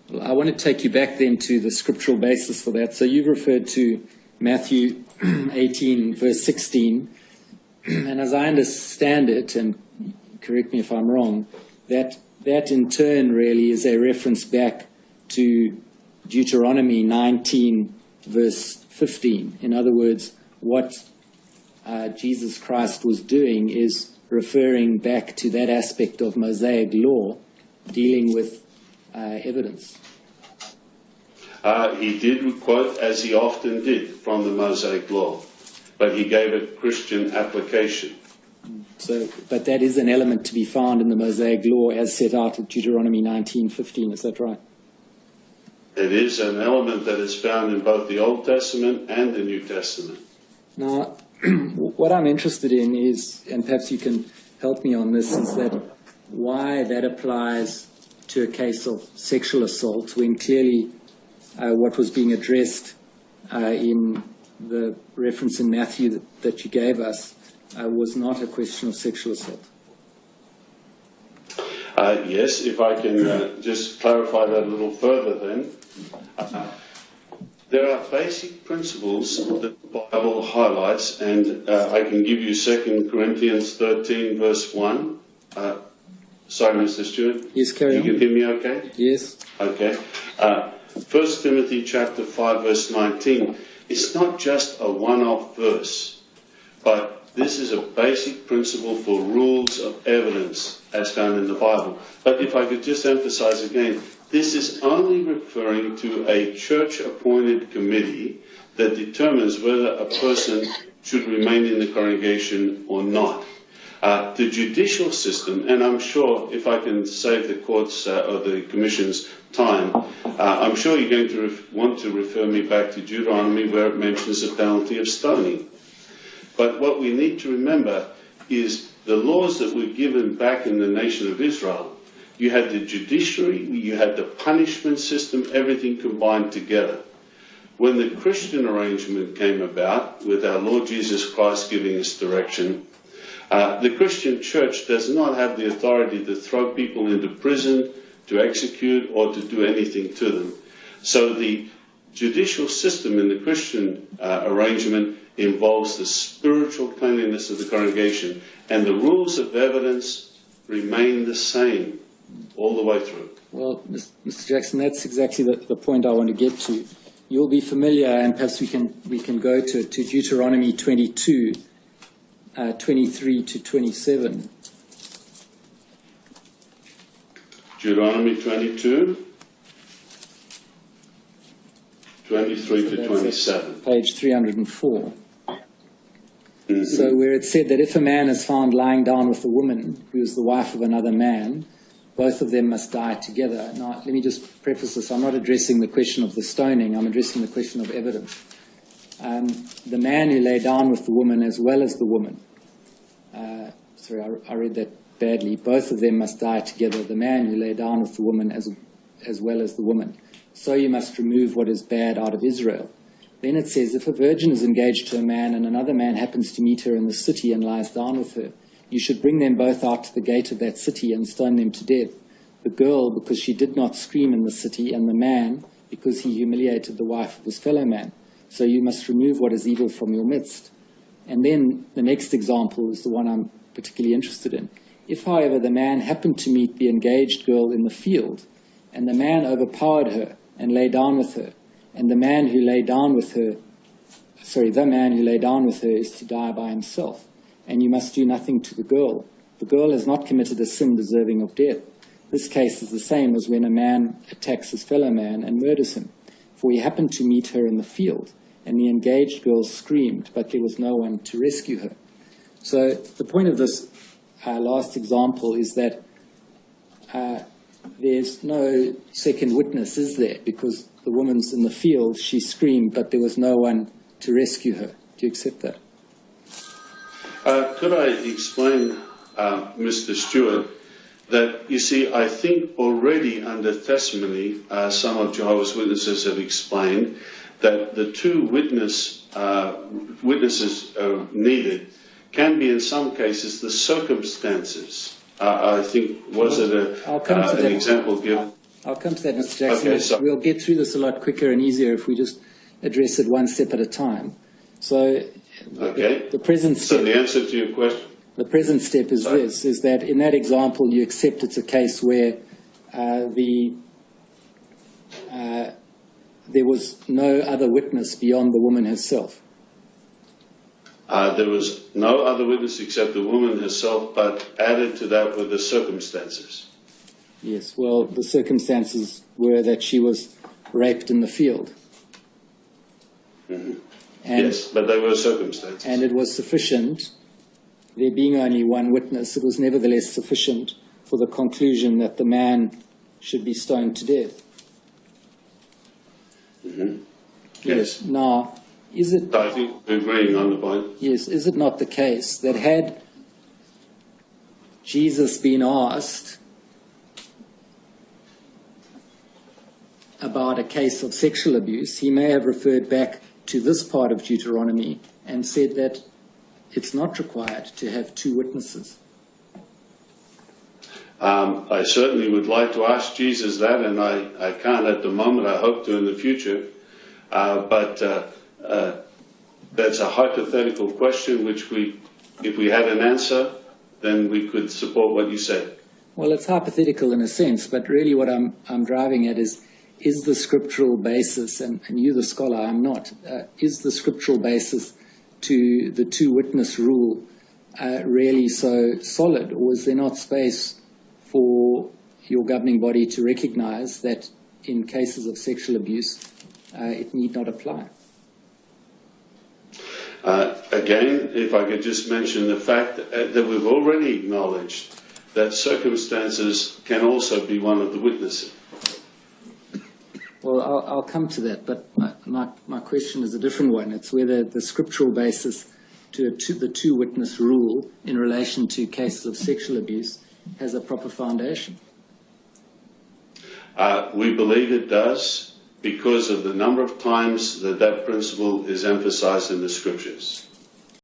Well, I want to take you back then to the scriptural basis for that. So you've referred to Matthew 18, verse 16. And as I understand it, and correct me if I'm wrong, that in turn really is a reference back to Deuteronomy 19, verse 15. In other words, what Jesus Christ was doing is referring back to that aspect of Mosaic law dealing with evidence. He did quote, as he often did, from the Mosaic law, but he gave it Christian application. So, but that is an element to be found in the Mosaic law as set out in Deuteronomy 19:15, is that right? It is an element that is found in both the Old Testament and the New Testament. Now, what I'm interested in is, and perhaps you can help me on this, is that why that applies to a case of sexual assault when clearly what was being addressed in the reference in Matthew that you gave us was not a question of sexual assault. Yes, if I can just clarify that a little further then. There are basic principles that the Bible highlights, and I can give you 2 Corinthians 13, verse 1. Sorry, Mr. Stewart. Yes, carry on. You can hear me okay? Yes. Okay. 1 Timothy chapter 5, verse 19. It's not just a one-off verse, but this is a basic principle for rules of evidence as found in the Bible. But if I could just emphasize again, this is only referring to a church-appointed committee that determines whether a person should remain in the congregation or not. The judicial system, and I'm sure if I can save the court's or the commission's time, I'm sure you're going to want to refer me back to Deuteronomy where it mentions the penalty of stoning. But what we need to remember is the laws that were given back in the nation of Israel. You had the judiciary, you had the punishment system, everything combined together. When the Christian arrangement came about, with our Lord Jesus Christ giving us direction, the Christian church does not have the authority to throw people into prison, to execute, or to do anything to them. So the judicial system in the Christian arrangement involves the spiritual cleanliness of the congregation, and the rules of evidence remain the same all the way through. Well, Mr. Jackson, that's exactly the point I want to get to. You'll be familiar, and perhaps we can go to Deuteronomy 22, 23 to 27. Deuteronomy 22, 23 to 27. Page 304. So where it said that if a man is found lying down with a woman who is the wife of another man, both of them must die together. Now, let me just preface this. I'm not addressing the question of the stoning. I'm addressing the question of evidence. The man who lay down with the woman as well as the woman. Sorry, I read that badly. Both of them must die together. The man who lay down with the woman as well as the woman. So you must remove what is bad out of Israel. Then it says, if a virgin is engaged to a man and another man happens to meet her in the city and lies down with her, you should bring them both out to the gate of that city and stone them to death. The girl, because she did not scream in the city, and the man, because he humiliated the wife of his fellow man. So you must remove what is evil from your midst. And then the next example is the one I'm particularly interested in. If, however, the man happened to meet the engaged girl in the field, and the man overpowered her and lay down with her, and the man who lay down with her is to die by himself, and you must do nothing to the girl. The girl has not committed a sin deserving of death. This case is the same as when a man attacks his fellow man and murders him, for he happened to meet her in the field, and the engaged girl screamed, but there was no one to rescue her. So the point of this last example is that there's no second witness, is there? Because the woman's in the field, she screamed, but there was no one to rescue her. Do you accept that? Could I explain, Mr. Stewart, that, you see, I think already under testimony, some of Jehovah's Witnesses have explained that the two witnesses needed can be, in some cases, the circumstances. I think, was it an example given? I'll come to that, Mr. Jackson. Okay, so we'll get through this a lot quicker and easier if we just address it one step at a time. So okay. the present step... So the answer to your question? The present step is this, is that in that example you accept it's a case where there was no other witness beyond the woman herself. There was no other witness except the woman herself, but added to that were the circumstances. Yes, well, the circumstances were that she was raped in the field. Mm-hmm. Yes, but they were circumstances. And it was sufficient, there being only one witness, it was nevertheless sufficient for the conclusion that the man should be stoned to death. Mm-hmm. Yes. Now, is it... I think we're agreeing on the point. Yes, is it not the case that had Jesus been asked about a case of sexual abuse, he may have referred back to this part of Deuteronomy and said that it's not required to have two witnesses? I certainly would like to ask Jesus that, and I can't at the moment. I hope to in the future. But that's a hypothetical question which if we had an answer, then we could support what you said. Well, it's hypothetical in a sense, but really what I'm driving at is the scriptural basis, and you the scholar, I'm not, is the scriptural basis to the two-witness rule really so solid, or is there not space for your governing body to recognize that in cases of sexual abuse it need not apply? Again, if I could just mention the fact that we've already acknowledged that circumstances can also be one of the witnesses. Well, I'll come to that, but my question is a different one. It's whether the scriptural basis to the two-witness rule in relation to cases of sexual abuse has a proper foundation. We believe it does because of the number of times that principle is emphasized in the scriptures.